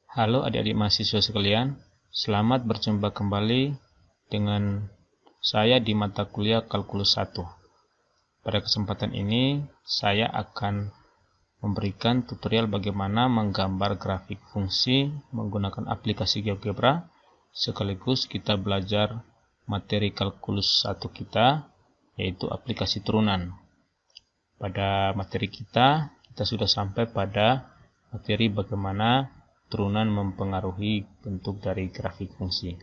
Halo adik-adik mahasiswa sekalian, selamat berjumpa kembali dengan saya di mata kuliah Kalkulus 1. Pada kesempatan ini, saya akan memberikan tutorial bagaimana menggambar grafik fungsi menggunakan aplikasi GeoGebra, sekaligus kita belajar materi Kalkulus 1 kita, yaitu aplikasi turunan. Pada materi kita sudah sampai pada materi bagaimana turunan mempengaruhi bentuk dari grafik fungsi.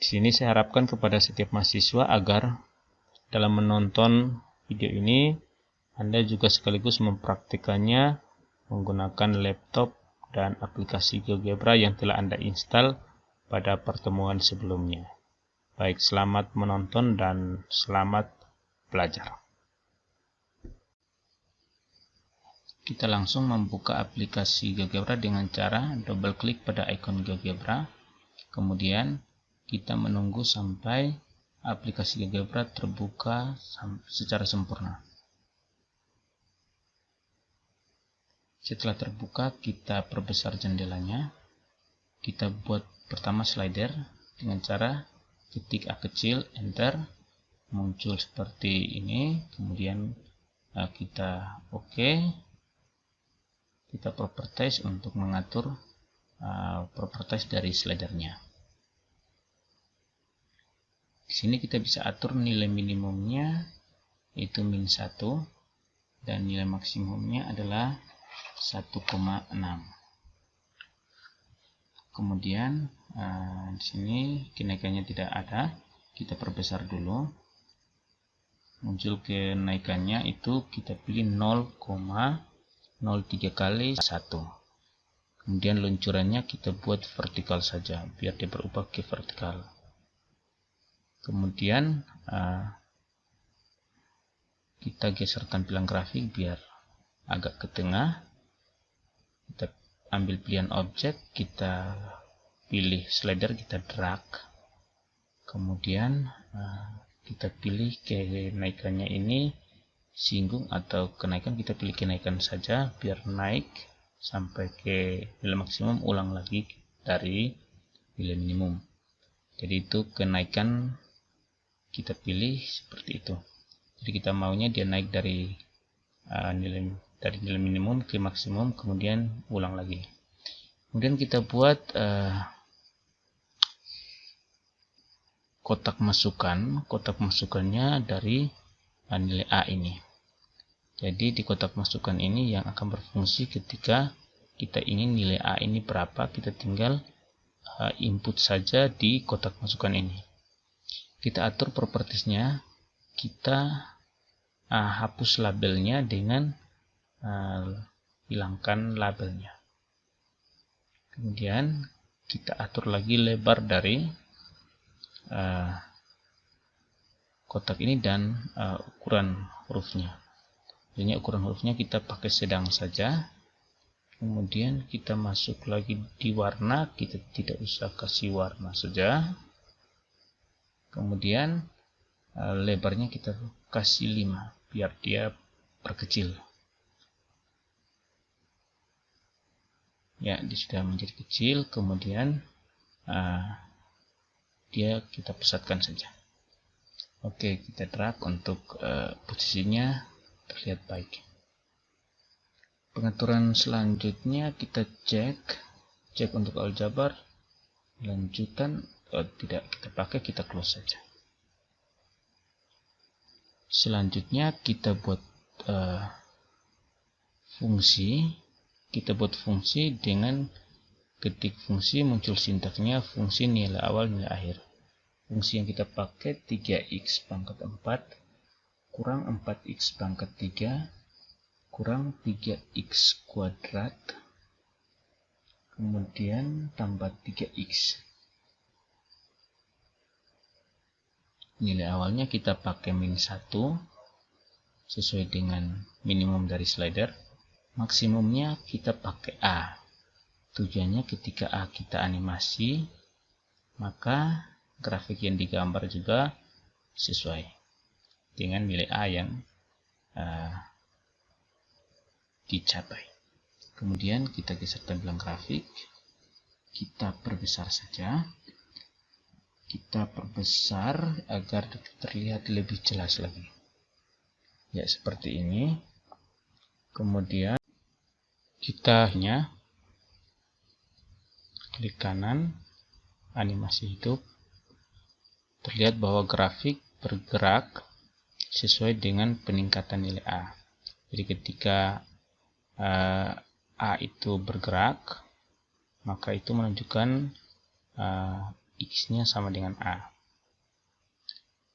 Di sini saya harapkan kepada setiap mahasiswa agar dalam menonton video ini Anda juga sekaligus mempraktikannya menggunakan laptop dan aplikasi GeoGebra yang telah Anda install pada pertemuan sebelumnya. Baik, selamat menonton dan selamat belajar. Kita langsung membuka aplikasi GeoGebra dengan cara double klik pada ikon GeoGebra. Kemudian kita menunggu sampai aplikasi GeoGebra terbuka secara sempurna. Setelah terbuka, kita perbesar jendelanya. Kita buat pertama slider dengan cara ketik A kecil, enter, muncul seperti ini. Kemudian kita OK. Kita properties untuk mengatur properties dari slidernya. Di sini kita bisa atur nilai minimumnya itu min 1 dan nilai maksimumnya adalah 1,6. Kemudian di sini kenaikannya tidak ada, kita perbesar dulu. Muncul kenaikannya itu kita pilih 0,03 kali 1. Kemudian luncurannya kita buat vertikal saja biar dia berubah ke vertikal. Kemudian kita geser tampilan grafik biar agak ke tengah. Kita ambil pilihan objek, kita pilih slider, kita drag. Kemudian kita pilih kenaikannya ini singgung atau kenaikan, kita pilih kenaikan saja biar naik sampai ke nilai maksimum, ulang lagi dari nilai minimum. Jadi itu kenaikan kita pilih seperti itu. Jadi kita maunya dia naik dari nilai minimum ke maksimum, kemudian ulang lagi. Kemudian kita buat kotak masukannya dari nilai A ini. Jadi di kotak masukan ini yang akan berfungsi ketika kita ingin nilai A ini berapa, kita tinggal input saja di kotak masukan ini. Kita atur propertiesnya, kita hapus labelnya dengan hilangkan labelnya. Kemudian kita atur lagi lebar dari kotak ini dan ukuran hurufnya. Jadi ukuran hurufnya kita pakai sedang saja. Kemudian kita masuk lagi di warna, kita tidak usah kasih warna saja. Kemudian lebarnya kita kasih 5 biar dia perkecil. Ya, dia sudah menjadi kecil. Kemudian dia kita pusatkan saja. Oke, kita drag untuk posisinya terlihat baik. Pengaturan selanjutnya kita cek untuk aljabar, lanjutan tidak kita pakai, kita close saja. Selanjutnya kita buat fungsi. Kita buat fungsi dengan ketik fungsi, muncul sintaksnya fungsi nilai awal nilai akhir. Fungsi yang kita pakai 3x pangkat 4 kurang 4x pangkat 3 kurang 3x kuadrat, kemudian tambah 3x. Nilai awalnya kita pakai min 1 sesuai dengan minimum dari slider. Maksimumnya kita pakai A. Tujuannya ketika A kita animasi, maka grafik yang digambar juga sesuai dengan nilai A yang dicapai. Kemudian kita geser tampilan grafik, kita perbesar saja, kita perbesar agar terlihat lebih jelas lagi. Ya, seperti ini. Kemudian kita klik kanan, animasi hidup. Terlihat bahwa grafik bergerak sesuai dengan peningkatan nilai A. Jadi ketika A itu bergerak, maka itu menunjukkan X-nya sama dengan A.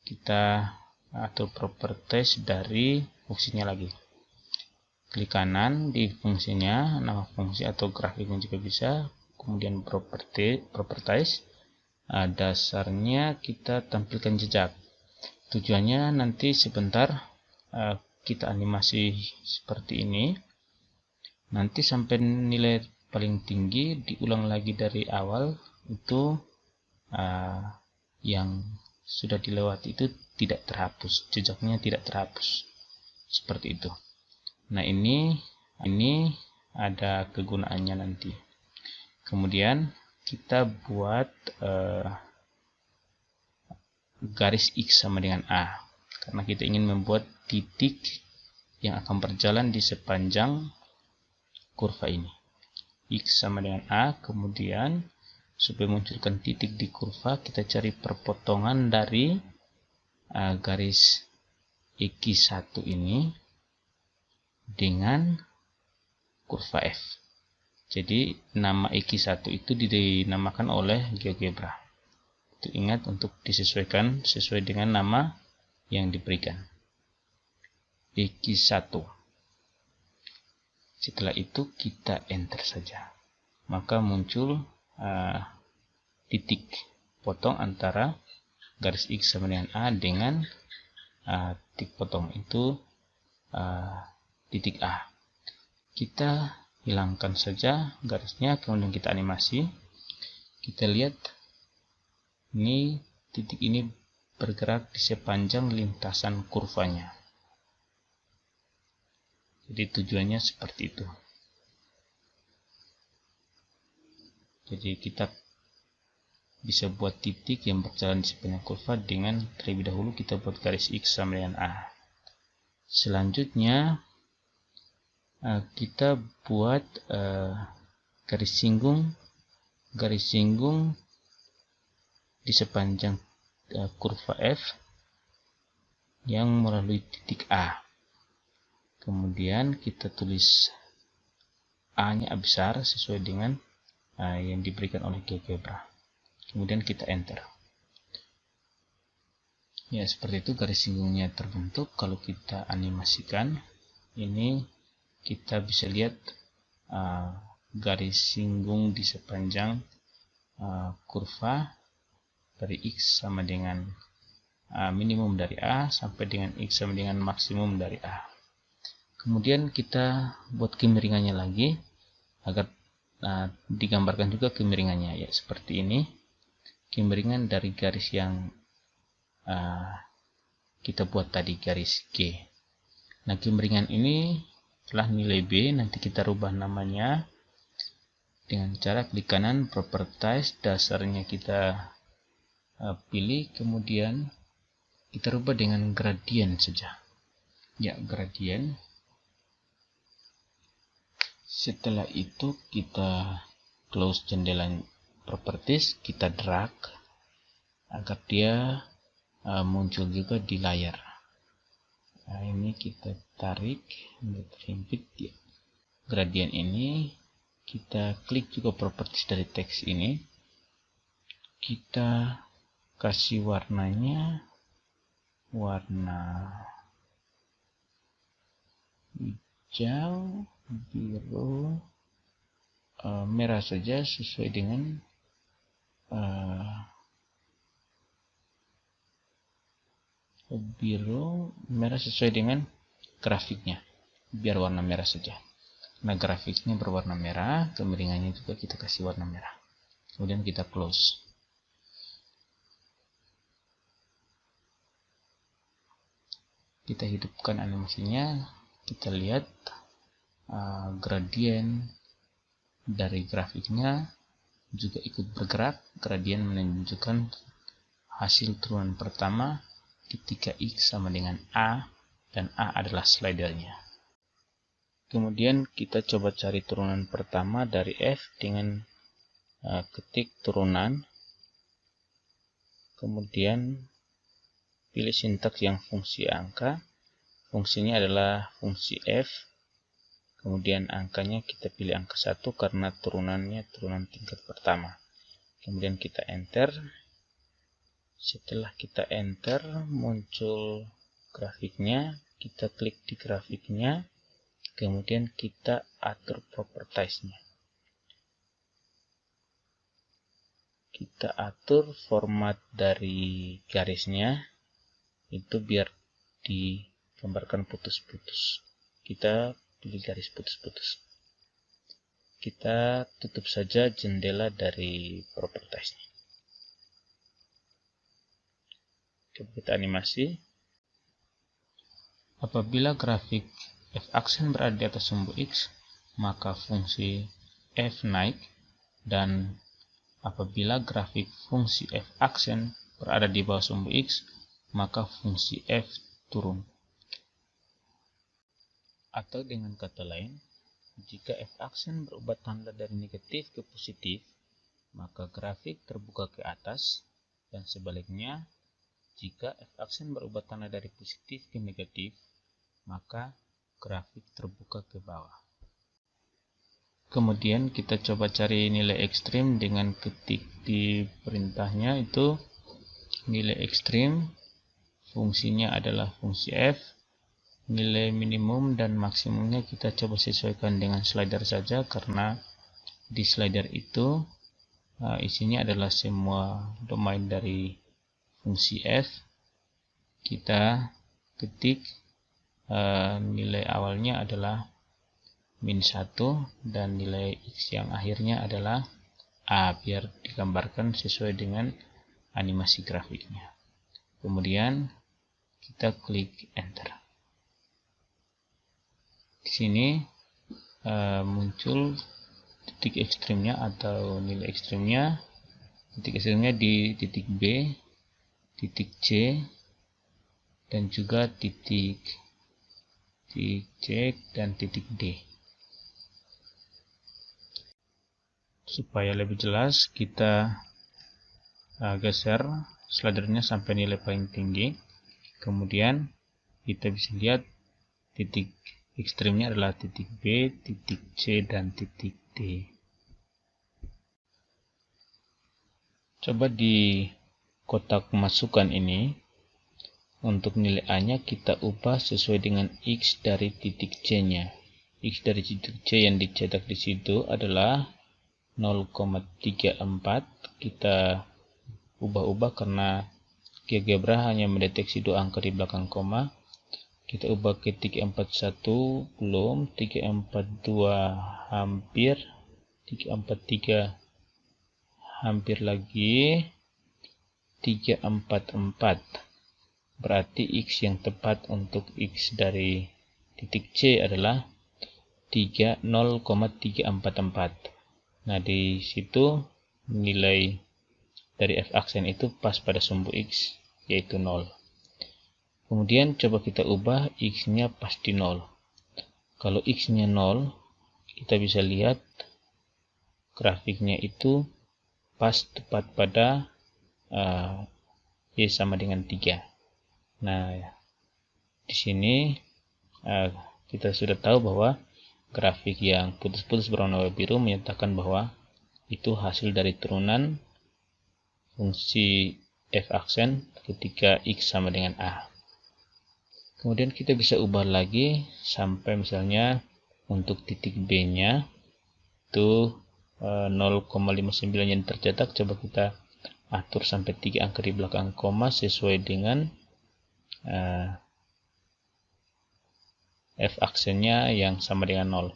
Kita atur properties dari fungsinya lagi. Klik kanan di fungsinya, nama fungsi atau grafiknya juga bisa. Kemudian properties, dasarnya kita tampilkan jejak. Tujuannya nanti sebentar kita animasi seperti ini. Nanti sampai nilai paling tinggi diulang lagi dari awal, itu yang sudah dilewati itu tidak terhapus, jejaknya tidak terhapus, seperti itu. Nah, ini ada kegunaannya nanti. Kemudian kita buat garis X sama dengan A, karena kita ingin membuat titik yang akan berjalan di sepanjang kurva ini. X sama dengan A, kemudian supaya munculkan titik di kurva, kita cari perpotongan dari garis X1 ini dengan kurva F. Jadi nama X1 itu dinamakan oleh GeoGebra. Itu ingat untuk disesuaikan sesuai dengan nama yang diberikan. X1. Setelah itu kita enter saja, maka muncul titik potong antara garis X sama dengan A dengan titik potong itu titik A. Kita hilangkan saja garisnya, kemudian kita animasi. Kita lihat ini titik ini bergerak di sepanjang lintasan kurvanya. Jadi tujuannya seperti itu. Jadi kita bisa buat titik yang berjalan di sepanjang kurva dengan terlebih dahulu kita buat garis X sama dengan A. Selanjutnya kita buat garis singgung di sepanjang kurva F yang melalui titik A. Kemudian kita tulis A-nya A besar sesuai dengan yang diberikan oleh GeoGebra. Kemudian kita enter. Ya, seperti itu garis singgungnya terbentuk. Kalau kita animasikan, ini kita bisa lihat garis singgung di sepanjang kurva dari X sama dengan minimum dari A sampai dengan X sama dengan maksimum dari A. Kemudian kita buat kemiringannya lagi agar digambarkan juga kemiringannya, ya seperti ini. Kemiringan dari garis yang kita buat tadi, garis G. Nah, kemiringan ini telah nilai B, nanti kita rubah namanya dengan cara klik kanan, properties, dasarnya kita pilih, kemudian kita rubah dengan gradient saja. Ya, gradient. Setelah itu kita close jendela properties, kita drag agar dia muncul juga di layar. Nah, ini kita tarik, terhimpit ya. Gradient ini kita klik juga properties dari teks ini. Kita kasih warnanya warna hijau, biru, merah saja sesuai dengan biru, merah sesuai dengan grafiknya, biar warna merah saja. Nah, grafiknya berwarna merah, kemiringannya juga kita kasih warna merah. Kemudian kita close. Kita hidupkan animasinya, kita lihat gradient dari grafiknya juga ikut bergerak. Gradien menunjukkan hasil turunan pertama ketika X sama dengan A, dan A adalah slidernya. Kemudian kita coba cari turunan pertama dari F dengan ketik turunan, kemudian pilih sintaks yang fungsi angka. Fungsinya adalah fungsi F, kemudian angkanya kita pilih angka 1 karena turunannya turunan tingkat pertama. Kemudian kita enter. Setelah kita enter, muncul grafiknya. Kita klik di grafiknya, kemudian kita atur propertiesnya. Kita atur format dari garisnya, itu biar digambarkan putus-putus. Kita pilih garis putus-putus. Kita tutup saja jendela dari propertiesnya. Coba kita animasi. Apabila grafik f-aksen berada di atas sumbu X, maka fungsi f naik, dan apabila grafik fungsi f-aksen berada di bawah sumbu X, maka fungsi f turun. Atau dengan kata lain, jika f-aksen berubah tanda dari negatif ke positif, maka grafik terbuka ke atas, dan sebaliknya, jika f-aksen berubah tanda dari positif ke negatif, maka grafik terbuka ke bawah. Kemudian kita coba cari nilai ekstrim dengan ketik di perintahnya, itu nilai ekstrim fungsinya adalah fungsi f. Nilai minimum dan maksimumnya kita coba sesuaikan dengan slider saja, karena di slider itu isinya adalah semua domain dari fungsi f. Kita ketik nilai awalnya adalah -1 dan nilai X yang akhirnya adalah A, biar digambarkan sesuai dengan animasi grafiknya. Kemudian kita klik enter. Di sini muncul titik ekstrimnya atau nilai ekstrimnya. Titik ekstrimnya di titik B, titik C, dan juga titik C dan titik D. Supaya lebih jelas, kita geser slidernya sampai nilai paling tinggi. Kemudian kita bisa lihat titik ekstrimnya adalah titik B, titik C, dan titik D. Coba di kotak masukan ini, untuk nilai A-nya kita ubah sesuai dengan X dari titik C-nya. X dari titik C yang dicetak di situ adalah 0,34. Kita ubah-ubah karena GeoGebra hanya mendeteksi 2 angka di belakang koma. Kita ubah ke 341 belum, 342 hampir, 343 hampir lagi, 344. Berarti X yang tepat untuk X dari titik C adalah 0,344. Nah, di situ nilai dari f-aksen itu pas pada sumbu X, yaitu 0. Kemudian coba kita ubah X-nya pas di 0. Kalau X-nya 0, kita bisa lihat grafiknya itu pas tepat pada Y sama dengan 3. Nah, di sini kita sudah tahu bahwa grafik yang putus-putus berwarna biru menyatakan bahwa itu hasil dari turunan fungsi f-aksen ketika X sama dengan A. Kemudian kita bisa ubah lagi sampai misalnya untuk titik B-nya itu 0,59 yang tercetak. Coba kita atur sampai 3 angka di belakang koma sesuai dengan f-aksennya yang sama dengan 0.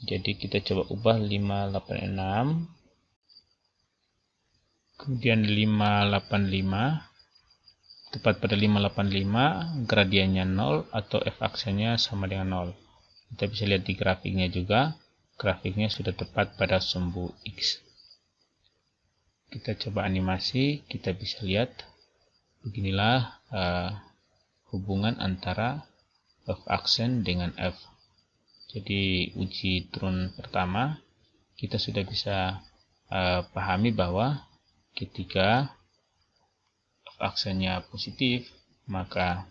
Jadi kita coba ubah 586, kemudian 585, tepat pada 585, gradiennya 0 atau f-aksennya sama dengan 0. Kita bisa lihat di grafiknya juga, grafiknya sudah tepat pada sumbu X. Kita coba animasi, kita bisa lihat beginilah hubungan antara F aksen dengan F. Jadi uji turun pertama kita sudah bisa pahami bahwa ketika F aksennya positif maka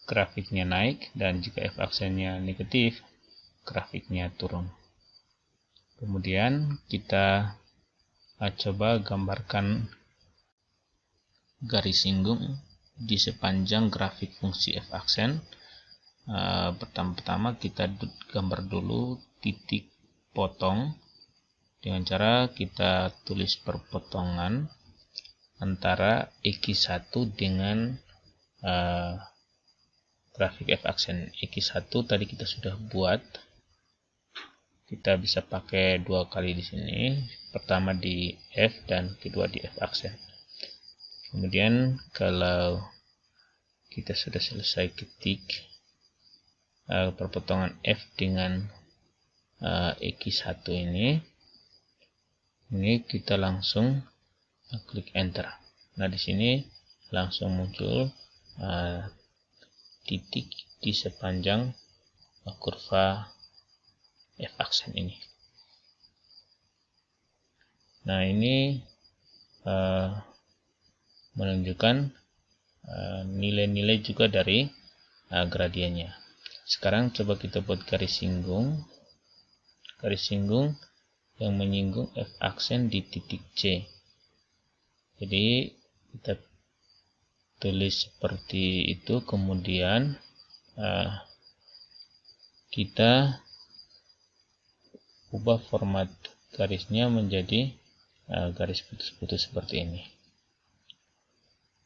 grafiknya naik, dan jika F aksennya negatif grafiknya turun. Kemudian kita coba gambarkan garis singgung di sepanjang grafik fungsi F aksen. Pertama-tama kita gambar dulu titik potong dengan cara kita tulis perpotongan antara X1 dengan grafik F aksen. X1 tadi kita sudah buat, kita bisa pakai dua kali di sini, pertama di F dan kedua di F aksen. Kemudian kalau kita sudah selesai ketik perpotongan F dengan X1 ini kita langsung klik enter. Nah, di sini langsung muncul titik di sepanjang kurva F aksen ini. Nah, ini menunjukkan nilai-nilai juga dari gradiennya. Sekarang coba kita buat garis singgung yang menyinggung F aksen di titik C. Jadi kita tulis seperti itu, kemudian kita ubah format garisnya menjadi garis putus-putus seperti ini.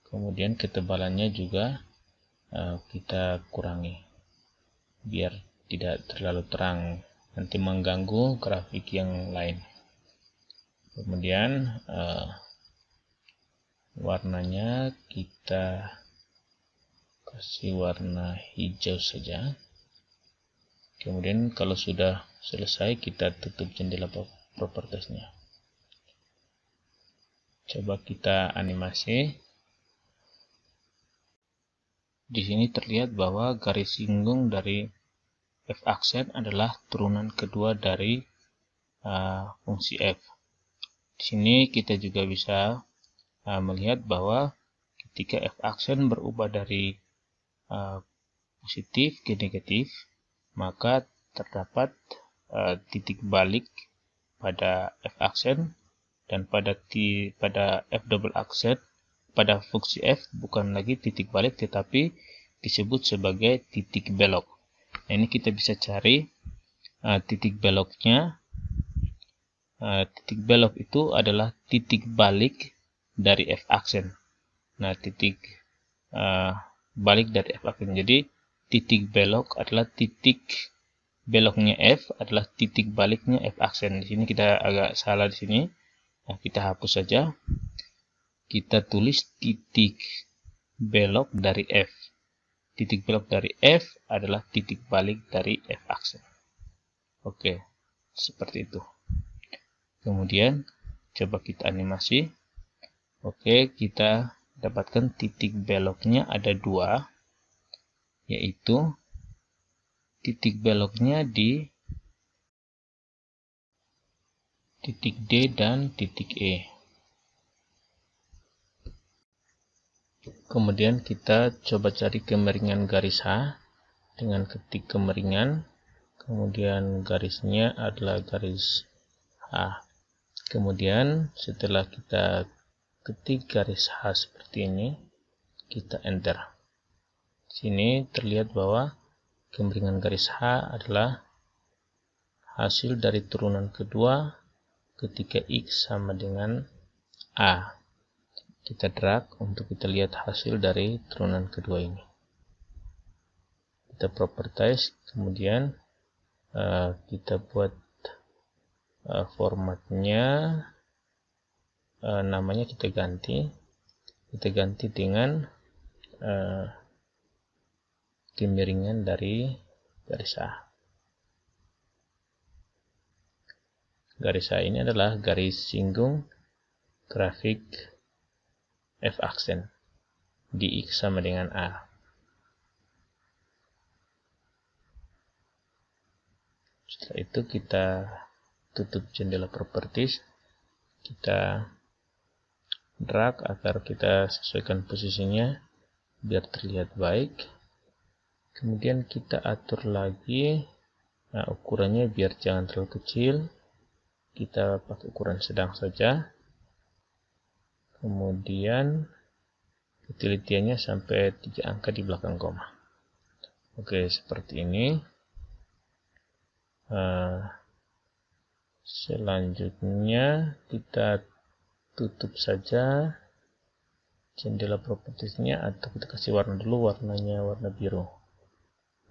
Kemudian ketebalannya juga kita kurangi biar tidak terlalu terang, nanti mengganggu grafik yang lain. Kemudian warnanya kita kasih warna hijau saja. Kemudian kalau sudah selesai kita tutup jendela propertiesnya. Coba kita animasi. Di sini terlihat bahwa garis singgung dari F aksen adalah turunan kedua dari fungsi F. Di sini kita juga bisa melihat bahwa ketika F aksen berubah dari positif ke negatif, maka terdapat titik balik pada F aksen, dan pada F double aksen, pada fungsi F bukan lagi titik balik tetapi disebut sebagai titik belok. Nah, ini kita bisa cari titik beloknya. Titik belok itu adalah titik balik dari F aksen. Nah, titik balik dari F aksen. Jadi titik belok adalah titik beloknya F adalah titik baliknya F aksen. Di sini kita agak salah di sini. Nah, kita hapus saja. Kita tulis titik belok dari F. Titik belok dari F adalah titik balik dari F aksen. Oke, seperti itu. Kemudian coba kita animasi. Oke, kita dapatkan titik beloknya ada dua, yaitu titik beloknya di titik D dan titik E. Kemudian kita coba cari kemiringan garis H dengan ketik kemiringan, kemudian garisnya adalah garis H. Kemudian setelah kita ketik garis H seperti ini, kita enter. Sini terlihat bahwa kemiringan garis H adalah hasil dari turunan kedua ketika X sama dengan A. Kita drag untuk kita lihat hasil dari turunan kedua ini. Kita properties, kemudian kita buat formatnya, namanya kita ganti dengan kemiringan dari garis A. garis A ini adalah garis singgung grafik F aksen di X sama dengan A. Setelah itu kita tutup jendela properties, kita drag agar kita sesuaikan posisinya biar terlihat baik. Kemudian kita atur lagi ukurannya biar jangan terlalu kecil, kita pakai ukuran sedang saja. Kemudian ketelitiannya sampai 3 angka di belakang koma. Oke, seperti ini. Selanjutnya kita tutup saja jendela propertiesnya, atau kita kasih warna dulu, warnanya warna biru.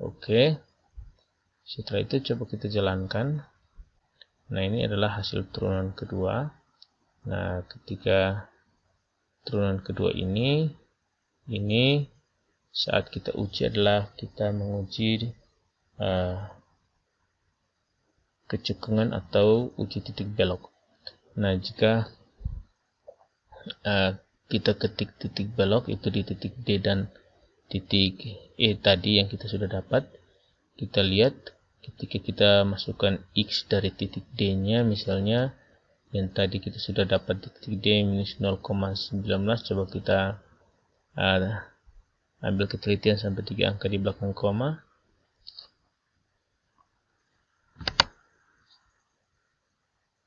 Oke, setelah itu coba kita jalankan. Nah, ini adalah hasil turunan kedua. Nah, ketika turunan kedua ini saat kita uji adalah kita menguji kecekungan atau uji titik belok. Nah, jika kita ketik titik belok itu di titik D dan titik E tadi yang kita sudah dapat, kita lihat ketika kita masukkan X dari titik D nya, misalnya yang tadi kita sudah dapat di titik D minus 0,19, coba kita ambil ketelitian sampai 3 angka di belakang koma.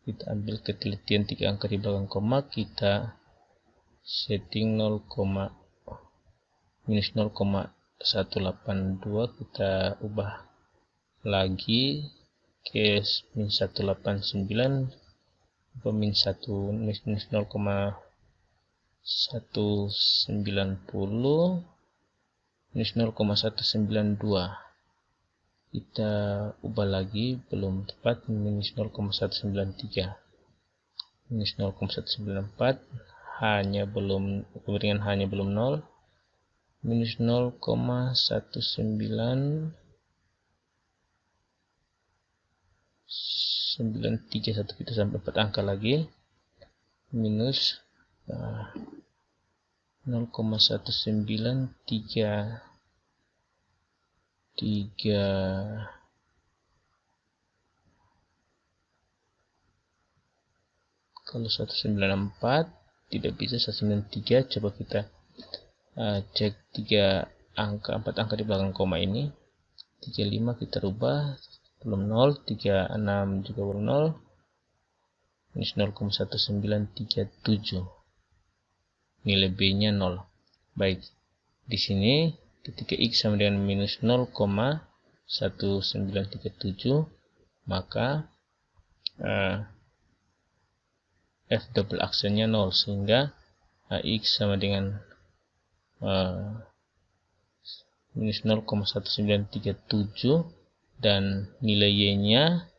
Kita ambil ketelitian 3 angka di belakang koma, kita setting minus 0,182, kita ubah lagi ke min 189 atau min 0,190 minus 0,192, kita ubah lagi, belum tepat, minus 0,193 minus 0,194, hanya belum, kemudian hanya belum 0, minus 0,193, kita sampai 4 angka lagi, minus 0,193 kalau 194 tidak bisa, 193, coba kita cek 4 angka di belakang koma ini. 35 kita rubah, belum 0, 36 juga belum 0, minus 0,1937, nilai B nya 0. Baik, di sini ketika X sama dengan minus 0,1937, maka F double aksennya 0, sehingga X sama dengan minus 0,1937 dan nilai Y nya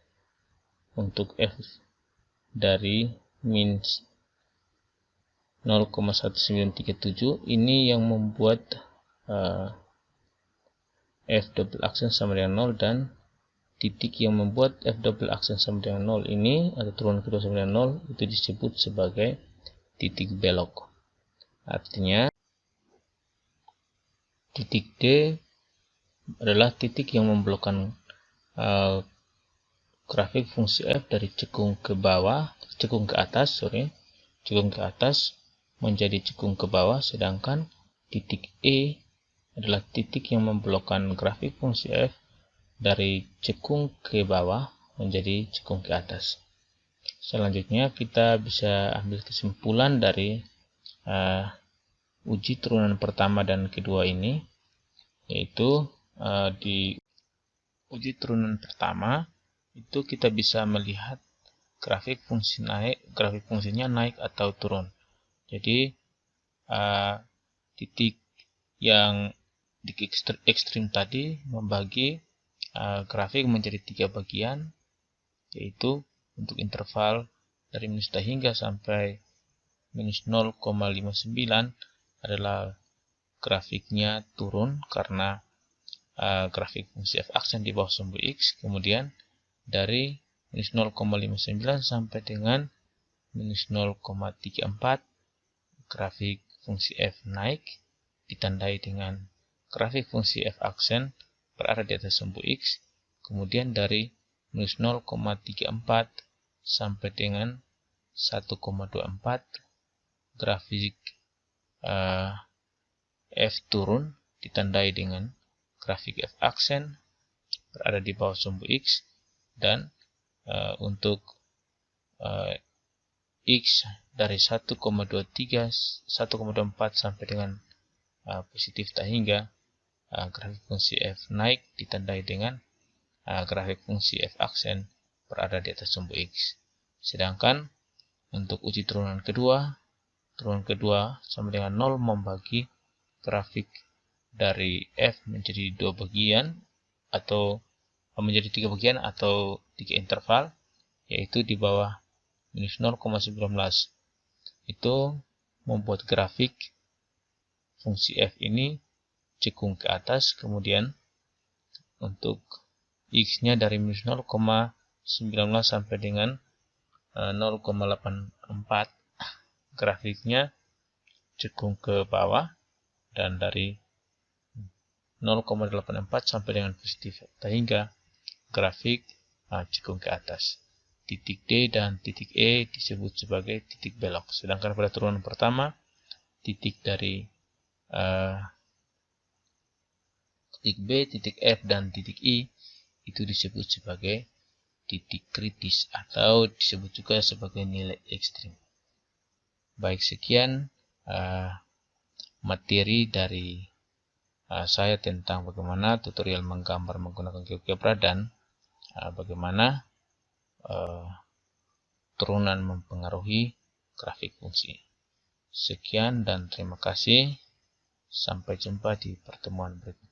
untuk F dari minus 0,1937 ini yang membuat F double aksen sama dengan 0, dan titik yang membuat F double aksen sama dengan 0 ini, atau turunan kedua sama dengan 0, itu disebut sebagai titik belok. Artinya titik D adalah titik yang memblokkan grafik fungsi F dari cekung ke atas menjadi cekung ke bawah, sedangkan titik E adalah titik yang memblokkan grafik fungsi F dari cekung ke bawah menjadi cekung ke atas. Selanjutnya kita bisa ambil kesimpulan dari uji turunan pertama dan kedua ini, yaitu di uji turunan pertama itu kita bisa melihat grafik fungsinya naik atau turun. Jadi titik yang di ekstrim tadi membagi grafik menjadi 3 bagian, yaitu untuk interval dari minus hingga sampai minus 0,59 adalah grafiknya turun karena grafik fungsi f aksen di bawah sumbu x. Kemudian dari minus 0,59 sampai dengan minus 0,34. Grafik fungsi f naik ditandai dengan grafik fungsi f aksen berada di atas sumbu x. Kemudian dari minus 0,34 sampai dengan 1,24 grafik f turun ditandai dengan grafik f aksen berada di bawah sumbu x, dan untuk x dari 1,24 sampai dengan positif tak hingga, grafik fungsi f naik ditandai dengan grafik fungsi f aksen berada di atas sumbu x. Sedangkan untuk uji turunan kedua sama dengan 0 membagi grafik dari f menjadi 2 bagian atau menjadi 3 bagian atau 3 interval, yaitu di bawah minus 0,19. Itu membuat grafik fungsi f ini cekung ke atas. Kemudian untuk x-nya dari minus 0,19 sampai dengan 0,84, grafiknya cekung ke bawah, dan dari 0,84 sampai dengan positif hingga grafik cekung ke atas. Titik D dan titik E disebut sebagai titik belok. Sedangkan pada turunan pertama, titik dari titik B, titik F, dan titik I itu disebut sebagai titik kritis atau disebut juga sebagai nilai ekstrim. Baik, sekian materi dari saya tentang bagaimana tutorial menggambar menggunakan GeoGebra dan bagaimana turunan mempengaruhi grafik fungsi. Sekian dan terima kasih. Sampai jumpa di pertemuan berikutnya.